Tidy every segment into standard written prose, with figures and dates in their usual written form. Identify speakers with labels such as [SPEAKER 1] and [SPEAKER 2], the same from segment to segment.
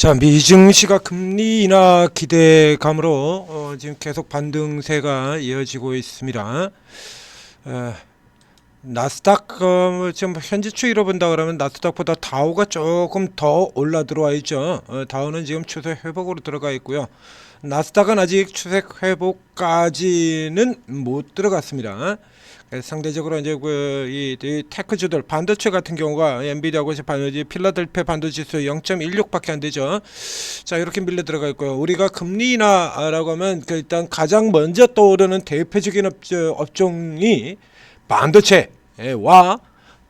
[SPEAKER 1] 자, 미증시가 금리 인하 기대감으로 지금 계속 반등세가 이어지고 있습니다. 나스닥 지금 현재 추이로 본다 그러면 나스닥보다 다우가 조금 더 올라 들어와 있죠. 다우는 지금 추세 회복으로 들어가 있고요. 나스닥은 아직 추세 회복까지는 못 들어갔습니다. 상대적으로 이제 이 테크주들 반도체 같은 경우가 엔비디아하고 반도체 필라델피아 반도체수 0.16밖에 안 되죠. 자, 이렇게 밀려 들어가 있고요. 우리가 금리 인하라고 하면 일단 가장 먼저 떠오르는 대표적인 업종이 반도체와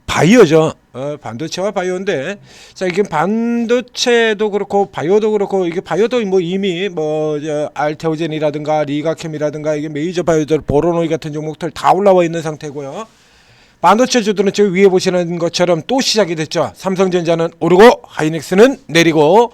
[SPEAKER 1] 바이오죠. 반도체와 바이오인데, 자, 이게 반도체도 그렇고 바이오도 그렇고, 이게 바이오도 뭐 이미 알테오젠이라든가 리가켐이라든가 이게 메이저 바이오들 보로노이 같은 종목들 다 올라와 있는 상태고요. 반도체 주들은 저 위에 보시는 것처럼 또 시작이 됐죠. 삼성전자는 오르고 하이닉스는 내리고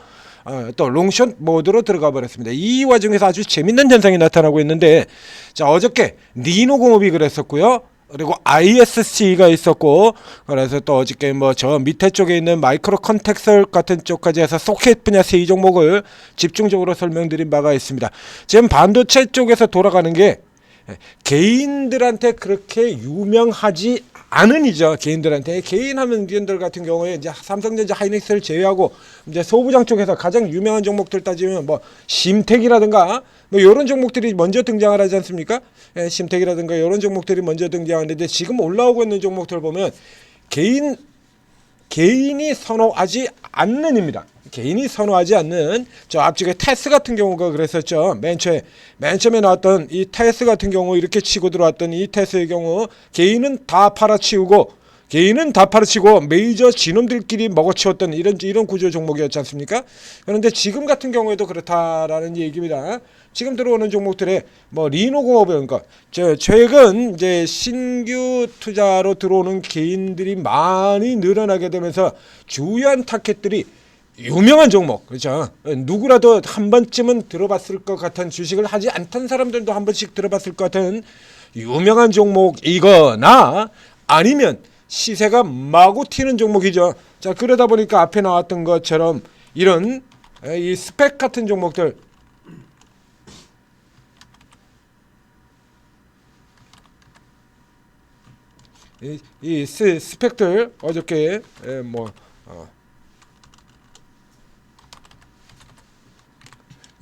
[SPEAKER 1] 또 롱숏 모드로 들어가 버렸습니다. 이 와중에서 아주 재밌는 현상이 나타나고 있는데, 자, 어저께 니노공업이 그랬었고요. 그리고 ISC가 있었고, 그래서 또 어저께 뭐 저 밑에 쪽에 있는 마이크로 컨텍설 같은 쪽까지 해서 소켓 분야 세 종목을 집중적으로 설명드린 바가 있습니다. 지금 반도체 쪽에서 돌아가는 게 개인들한테 그렇게 유명하지 않은 이죠. 개인들한테 개인 하면들 같은 경우에 이제 삼성전자 하이닉스를 제외하고 이제 소부장 쪽에서 가장 유명한 종목들 따지면 뭐 심텍이라든가 뭐 이런 종목들이 먼저 등장을 하지 않습니까? 심텍이라든가 이런 종목들이 먼저 등장하는데, 지금 올라오고 있는 종목들 보면 개인이 선호하지 않는입니다. 개인이 선호하지 않는 저 앞쪽에 테스 같은 경우가 그랬었죠. 맨 처음에 나왔던 이 테스 같은 경우, 이렇게 치고 들어왔던 이 테스의 경우 개인은 다 팔아치우고 메이저 진놈들끼리 먹어치웠던 이런 구조 종목이었지 않습니까? 그런데 지금 같은 경우에도 그렇다라는 얘기입니다. 지금 들어오는 종목들에 뭐 리노공업은 그러니까 최근 이제 신규 투자로 들어오는 개인들이 많이 늘어나게 되면서 주요한 타겟들이 유명한 종목, 그렇죠? 누구라도 한 번쯤은 들어봤을 것 같은, 주식을 하지 않던 사람들도 한 번씩 들어봤을 것 같은 유명한 종목이거나 아니면 시세가 마구 튀는 종목이죠. 자, 그러다 보니까 앞에 나왔던 것처럼 이런 이 스펙 같은 종목들, 이 스펙들 어저께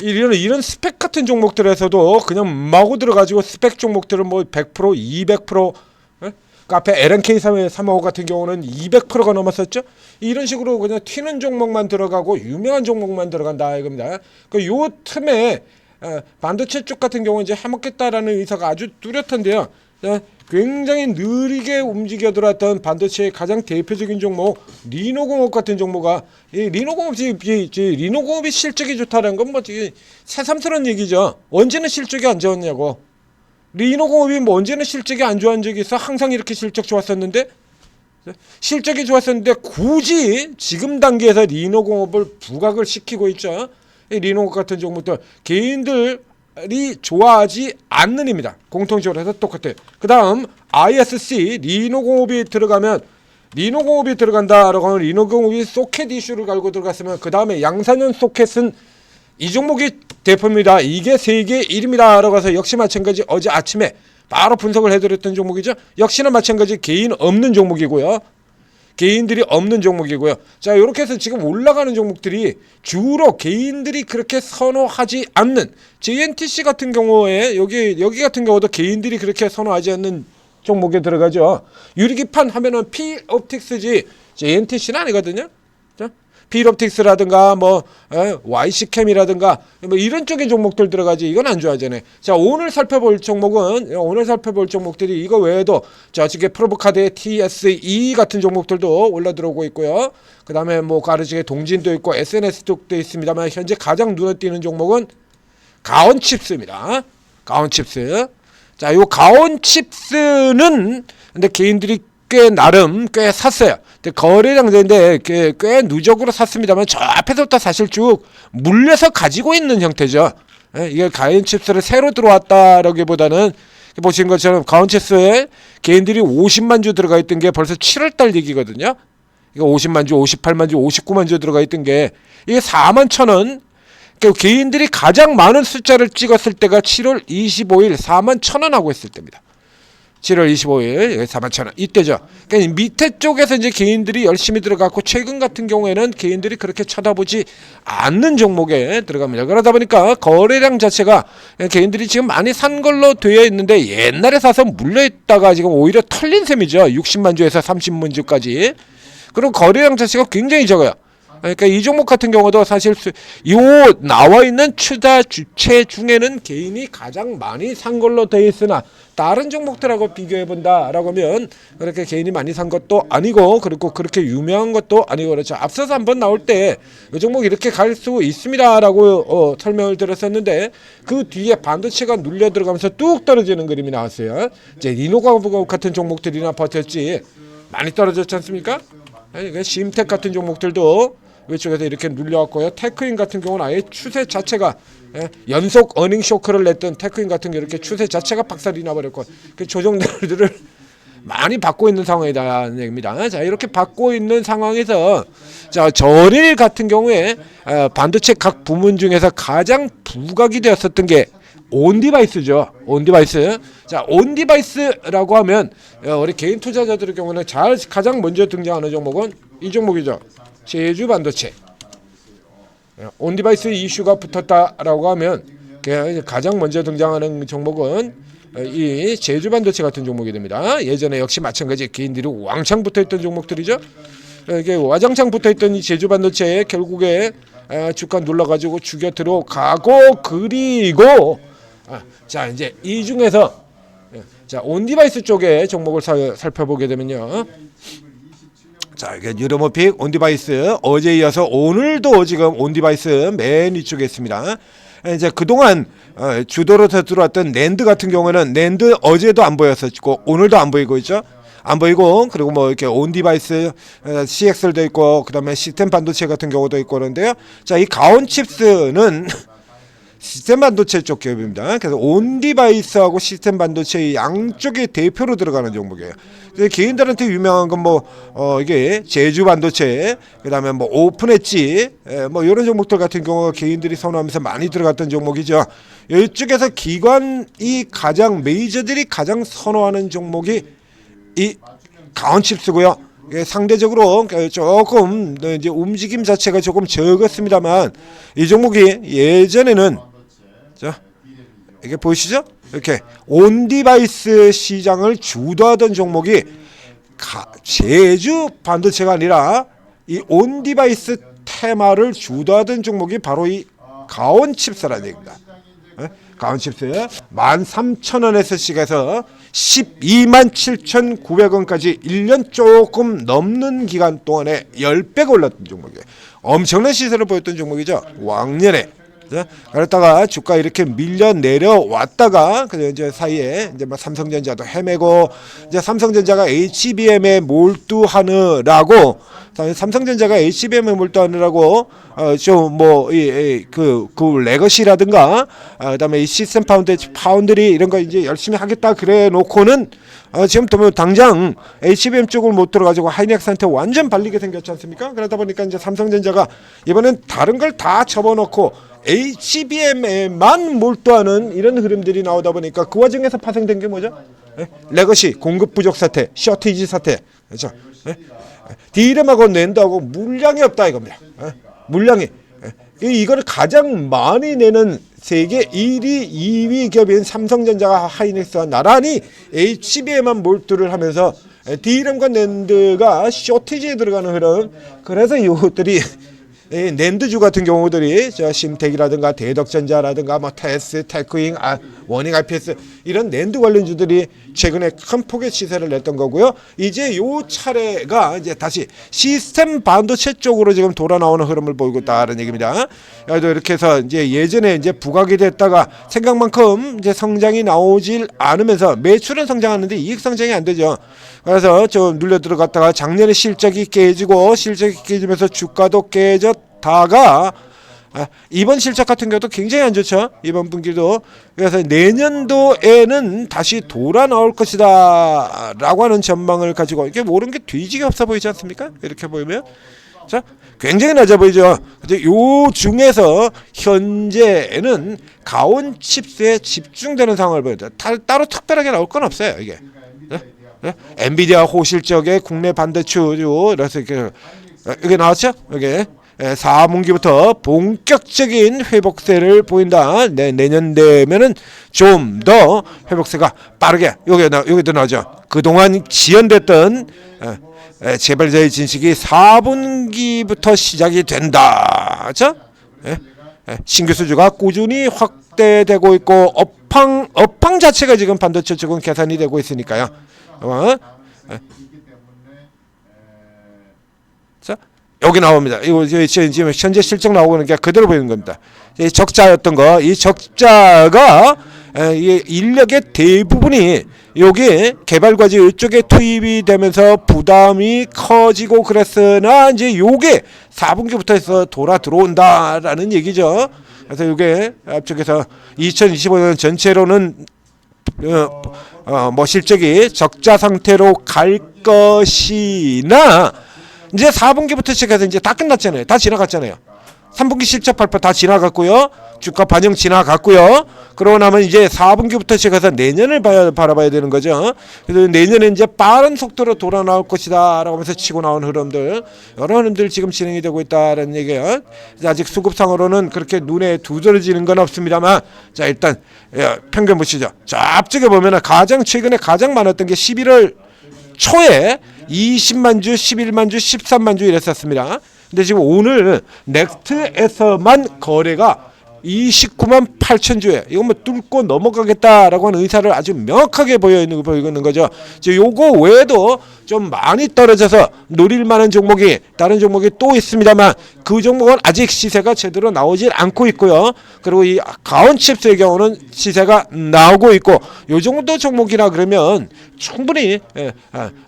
[SPEAKER 1] 이런 스펙 같은 종목들에서도 그냥 마구 들어가지고 스펙 종목들은 뭐 100%, 200%, 그 앞에 LNK 355 같은 경우는 200%가 넘었었죠. 이런 식으로 그냥 튀는 종목만 들어가고 유명한 종목만 들어간다 이겁니다. 그 요 틈에 반도체 쪽 같은 경우는 이제 해먹겠다라는 의사가 아주 뚜렷한데요. 굉장히 느리게 움직여 들어왔던 반도체의 가장 대표적인 종목 리노공업 같은 종목이 리노공업이 실적이 좋다는 건 뭐 새삼스러운 얘기죠. 언제는 실적이 안 좋았냐고. 리노공업이 뭐 언제는 실적이 안 좋은 적이 있어? 항상 이렇게 실적이 좋았었는데 굳이 지금 단계에서 리노공업을 부각을 시키고 있죠. 이 리노공업 같은 종목들 개인들이 좋아하지 않는 입니다. 공통적으로 해서 똑같아요. 그 다음 ISC 리노공업이 들어간다라고 하면 리노공업이 소켓 이슈를 갈고 들어갔으면 그 다음에 양산형 소켓은 이 종목이 대표입니다. 이게 세계 1입니다. 라고 해서 역시 마찬가지 어제 아침에 바로 분석을 해드렸던 종목이죠. 역시나 마찬가지 개인들이 없는 종목이고요. 자, 이렇게 해서 지금 올라가는 종목들이 주로 개인들이 그렇게 선호하지 않는, JNTC 같은 경우에 여기 같은 경우도 개인들이 그렇게 선호하지 않는 종목에 들어가죠. 유리기판 하면은 필옵틱스지 JNTC는 아니거든요. 필옵틱스라든가 뭐 YC캠이라든가 뭐 이런 쪽의 종목들 들어가지, 이건 안 좋아하잖아요. 자, 오늘 살펴볼 종목들이 이거 외에도 저쪽에 프로브카드의 TSE 같은 종목들도 올라 들어오고 있고요. 그 다음에 뭐 가르치게 동진도 있고 SNS도 있습니다만 현재 가장 눈에 띄는 종목은 가온칩스입니다. 가온칩스. 자, 요 가온칩스는 근데 개인들이 꽤 샀어요. 거래량인데 꽤 누적으로 샀습니다만 저 앞에서부터 사실 쭉 물려서 가지고 있는 형태죠. 이게 가온칩스를 새로 들어왔다라기보다는 보신 것처럼 가온칩스에 개인들이 50만 주 들어가 있던 게 벌써 7월달 얘기거든요. 이거 50만 주, 58만 주, 59만 주 들어가 있던 게 이게 4만 1,000원. 그러니까 개인들이 가장 많은 숫자를 찍었을 때가 7월 25일 4만 1,000원 하고 있을 때입니다. 7월 25일 4만 1,000원 이때죠. 그러니까 밑에 쪽에서 이제 개인들이 열심히 들어갔고 최근 같은 경우에는 개인들이 그렇게 쳐다보지 않는 종목에 들어갑니다. 그러다 보니까 거래량 자체가 개인들이 지금 많이 산 걸로 되어 있는데 옛날에 사서 물려있다가 지금 오히려 털린 셈이죠. 60만 주에서 30만 주까지. 그리고 거래량 자체가 굉장히 적어요. 그러니까 이 종목 같은 경우도 사실 요 나와 있는 추다 주체 중에는 개인이 가장 많이 산 걸로 되어 있으나 다른 종목들하고 비교해 본다라고 하면 그렇게 개인이 많이 산 것도 아니고 그리고 그렇게 유명한 것도 아니고 그렇죠. 앞서서 한번 나올 때 이 종목 이렇게 갈 수 있습니다라고 설명을 드렸었는데 그 뒤에 반도체가 눌려 들어가면서 뚝 떨어지는 그림이 나왔어요. 이제 리노가 같은 종목들이나 버텼지 많이 떨어졌지 않습니까? 심텍 같은 종목들도 위쪽에서 이렇게 눌려왔고요. 테크인 같은 경우는 아예 추세 자체가 연속 어닝 쇼크를 냈던 테크인 같은 게 이렇게 추세 자체가 박살이 나버렸고 그 조정들을 많이 받고 있는 상황이다는 얘기입니다. 자 이렇게 받고 있는 상황에서 자 전일 같은 경우에 반도체 각 부문 중에서 가장 부각이 되었었던 게 온디바이스죠. 온디바이스. 자, 온디바이스라고 하면 우리 개인 투자자들의 경우는 가장 먼저 등장하는 종목은 이 종목이죠. 제주 반도체. 온디바이스 이슈가 붙었다라고 하면 가장 먼저 등장하는 종목은 이 제주 반도체 같은 종목이 됩니다. 예전에 역시 마찬가지 개인들이 왕창 붙어있던 종목들이죠. 이게 와장창 붙어있던 이 제주 반도체에 결국에 주가 눌러가지고 죽여 들어가고 그리고 자 이제 이 중에서 자 온디바이스 쪽에 종목을 살펴보게 되면요. 자 이게 유로모픽 온디바이스 어제 이어서 오늘도 지금 온디바이스 맨 위쪽에 있습니다. 이제 그동안 주도로 들어왔던 낸드 같은 경우는 낸드 어제도 안 보였었고 오늘도 안 보이고 있죠. 안 보이고 그리고 뭐 이렇게 온디바이스 CXL도 있고 그다음에 시스템 반도체 같은 경우도 있고 그런데요. 자 이 가온칩스는 시스템 반도체 쪽 기업입니다. 그래서 온디바이스하고 시스템 반도체 양쪽이 대표로 들어가는 종목이에요. 개인들한테 유명한 건 뭐 이게 제주 반도체, 그다음에 뭐 오픈엣지, 뭐 이런 종목들 같은 경우 개인들이 선호하면서 많이 들어갔던 종목이죠. 이쪽에서 기관이 가장 메이저들이 가장 선호하는 종목이 이 가온칩스고요. 상대적으로 조금 이제 움직임 자체가 조금 적었습니다만 이 종목이 예전에는 자 이게 보이시죠? 이렇게 온디바이스 시장을 주도하던 종목이 제주 반도체가 아니라 이 온디바이스 테마를 주도하던 종목이 바로 이 가온칩스라는 얘기입니다. 가온칩스 13,000원에서 시작해서 127,900원까지 1년 조금 넘는 기간 동안에 10배가 올랐던 종목이에요. 엄청난 시세를 보였던 종목이죠. 왕년에. 그랬다가 주가 이렇게 밀려 내려왔다가 이제 사이에 이제 막 삼성전자도 헤매고 이제 삼성전자가 HBM에 몰두하느라고 삼성전자가 HBM에 몰두하느라고 좀 뭐 그 레거시라든가 그다음에 이 시스템 파운드리 이런 거 이제 열심히 하겠다 그래 놓고는 지금 또 당장 HBM 쪽을 못 들어가지고 하이닉스한테 완전 발리게 생겼지 않습니까? 그러다 보니까 이제 삼성전자가 이번엔 다른 걸 다 접어놓고 HBM에만 몰두하는 이런 흐름들이 나오다 보니까 그 와중에서 파생된 게 뭐죠? 레거시 공급 부족 사태, 쇼티지 사태, 그렇죠? 디램하고 낸드하고 물량이 없다 이겁니다. 물량이 이거를 가장 많이 내는 세계 1위, 2위 기업인 삼성전자가 하이닉스와 나란히 HBM만 몰두를 하면서 디램과 낸드가 쇼티지에 들어가는 흐름. 그래서 이것들이 낸드주 같은 경우들이 심텍이라든가 대덕전자라든가 뭐 테스, 테크잉, 워닝 IPS 이런 낸드 관련주들이 최근에 큰 폭의 시세를 냈던 거고요. 이제 요 차례가 이제 다시 시스템 반도체 쪽으로 지금 돌아 나오는 흐름을 보이고 있다는 얘기입니다. 그래도 이렇게 해서 이제 예전에 이제 부각이 됐다가 생각만큼 이제 성장이 나오질 않으면서 매출은 성장하는데 이익 성장이 안 되죠. 그래서 좀 눌려 들어갔다가 작년에 실적이 깨지고 실적이 깨지면서 주가도 깨졌다가 이번 실적 같은 경우도 굉장히 안 좋죠. 이번 분기도. 그래서 내년도에는 다시 돌아 나올 것이다 라고 하는 전망을 가지고, 이게 모르는 게 뒤지게 없어 보이지 않습니까? 이렇게 보이면 자, 굉장히 낮아 보이죠. 근데 요 중에서 현재는 가온 칩스에 집중되는 상황을 보여요. 따로 특별하게 나올 건 없어요. 이게 엔비디아 호실적의 국내 반도체주, 그래서 이게 나왔죠. 이게 4분기부터 본격적인 회복세를 보인다. 내년 되면은 좀 더 회복세가 빠르게 여기도 나오죠. 그동안 지연됐던 재발자의 진식이 4분기부터 시작이 된다. 그렇죠? 신규 수주가 꾸준히 확대되고 있고 업황 자체가 지금 반도체 쪽은 개선이 되고 있으니까요. 자, 여기 나옵니다. 이거 지금 현재 실적 나오고 있는 게 그대로 보이는 겁니다. 이 적자였던 거, 이 적자가 이 인력의 대부분이 여기 개발과제 이쪽에 투입이 되면서 부담이 커지고 그랬으나 이제 요게 4분기부터 해서 돌아 들어온다라는 얘기죠. 그래서 이게 앞쪽에서 2025년 전체로는 뭐 실적이 적자 상태로 갈 것이나 이제 4분기부터 시작해서 이제 다 끝났잖아요. 다 지나갔잖아요. 3분기 실적 발표 다 지나갔고요. 주가 반영 지나갔고요. 그러고 나면 이제 4분기부터 시작해서 내년을 바라봐야 되는 거죠. 그래서 내년에 이제 빠른 속도로 돌아 나올 것이다 라고 하면서 치고 나온 흐름들, 여러 흐름들 지금 진행이 되고 있다는 얘기예요. 아직 수급상으로는 그렇게 눈에 두드러지는 건 없습니다만, 자, 일단 평균 보시죠. 저 앞쪽에 보면은 최근에 가장 많았던 게 11월 초에 20만 주, 11만 주, 13만 주 이랬었습니다. 근데 지금 오늘 넥스트에서만 거래가 29만 8천 주에 이거 뭐 뚫고 넘어가겠다라고 하는 의사를 아주 명확하게 보이는 거죠. 요거 외에도 좀 많이 떨어져서 노릴 만한 종목이 다른 종목이 또 있습니다만 그 종목은 아직 시세가 제대로 나오질 않고 있고요. 그리고 이 가온칩스의 경우는 시세가 나오고 있고, 요 정도 종목이라 그러면 충분히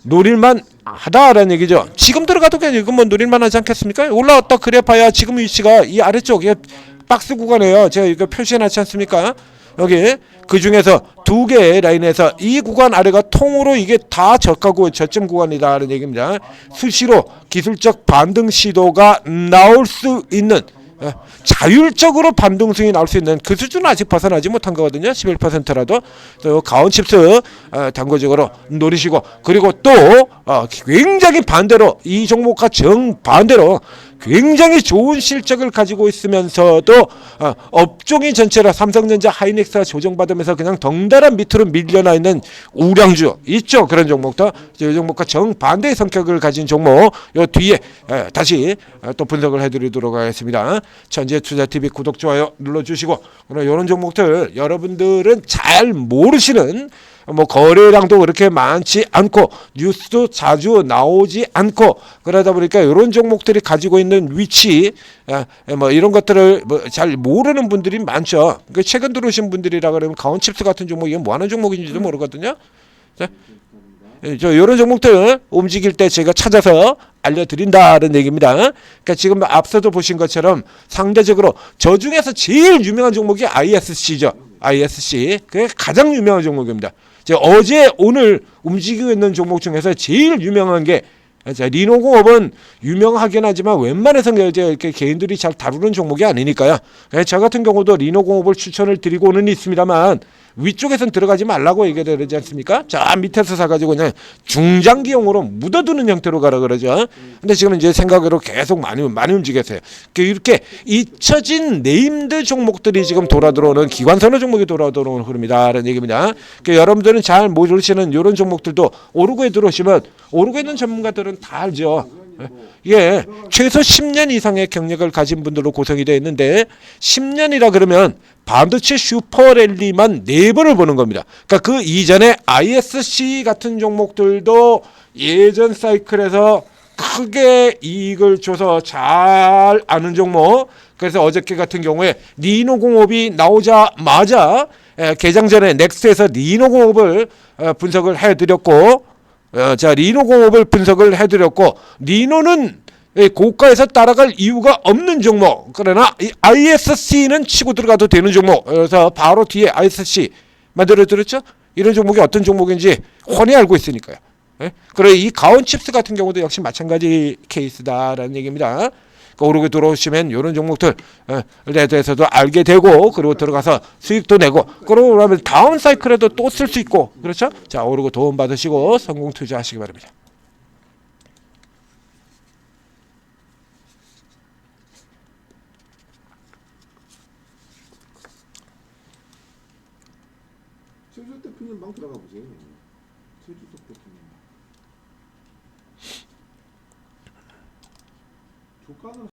[SPEAKER 1] 노릴만 하다라는 얘기죠. 지금 들어가도 이건 뭐 노릴만 하지 않겠습니까? 올라왔다 그래 봐야 지금 위치가 이 아래쪽에 박스 구간이에요. 제가 이거 표시해놨지 않습니까? 여기 그 중에서 두 개의 라인에서 이 구간 아래가 통으로 이게 다 저가고 저점 구간이다라는 얘기입니다. 수시로 기술적 반등 시도가 나올 수 있는, 자율적으로 반등성이 나올 수 있는 그 수준은 아직 벗어나지 못한 거거든요. 11%라도. 또 가온칩스 단거적으로 노리시고, 그리고 또 굉장히 반대로 이 종목과 정반대로 굉장히 좋은 실적을 가지고 있으면서도 업종이 전체로 삼성전자, 하이닉스가 조정받으면서 그냥 덩달아 밑으로 밀려나 있는 우량주 있죠. 그런 종목도 이 종목과 정반대의 성격을 가진 종목 요 뒤에 다시 또 분석을 해드리도록 하겠습니다. 천재투자TV 구독, 좋아요 눌러주시고, 이런 종목들 여러분들은 잘 모르시는, 뭐 거래량도 그렇게 많지 않고 뉴스도 자주 나오지 않고 그러다 보니까 이런 종목들이 가지고 있는 위치, 뭐 이런 것들을 뭐 잘 모르는 분들이 많죠. 그러니까 최근 들어오신 분들이라 그러면 가온칩스 같은 종목 이게 뭐 하는 종목인지도 모르거든요. 이런 종목들 움직일 때 제가 찾아서 알려드린다는 얘기입니다. 그러니까 지금 앞서도 보신 것처럼 상대적으로 저 중에서 제일 유명한 종목이 ISC죠. ISC. 그게 가장 유명한 종목입니다. 어제 오늘 움직이고 있는 종목 중에서 제일 유명한 게, 리노공업은 유명하긴 하지만 웬만해서는 이렇게 개인들이 잘 다루는 종목이 아니니까요. 저 같은 경우도 리노공업을 추천을 드리고는 있습니다만 위쪽에선 들어가지 말라고 얘기해야 되지 않습니까? 자, 밑에서 사가지고 그냥 중장기용으로 묻어두는 형태로 가라 그러죠. 근데 지금 이제 생각으로 계속 많이 움직였어요. 이렇게 잊혀진 네임드 종목들이 지금 돌아 들어오는, 기관선호 종목이 돌아 들어오는 흐름이다라는 얘기입니다. 여러분들은 잘 모르시는 이런 종목들도 오르고에 들어오시면, 오르고 있는 전문가들은 다 알죠. 예, 최소 10년 이상의 경력을 가진 분들로 구성이 되어 있는데 10년이라 그러면 반도체 슈퍼랠리만 4번을 보는 겁니다. 그러니까 그 이전에 ISC 같은 종목들도 예전 사이클에서 크게 이익을 줘서 잘 아는 종목. 그래서 어저께 같은 경우에 리노공업이 나오자마자 개장 전에 넥스트에서 리노공업을 분석을 해드렸고, 자, 리노공업을 분석을 해드렸고, 리노는 고가에서 따라갈 이유가 없는 종목. 그러나 이 ISC는 치고 들어가도 되는 종목. 그래서 바로 뒤에 ISC 만들어드렸죠. 이런 종목이 어떤 종목인지 훤히 알고 있으니까요. 그리고 이 가온칩스 같은 경우도 역시 마찬가지 케이스다라는 얘기입니다. 오르고 들어오시면 이런 종목들에 대해서도 알게 되고, 그리고 들어가서 수익도 내고, 그러고 그러면 다음 사이클에도 또 쓸 수 있고, 그렇죠? 자, 오르고 도움 받으시고 성공 투자하시기 바랍니다.
[SPEAKER 2] 최주석 대표님 방 들어가 보세요. 최주석 대표님. 조가는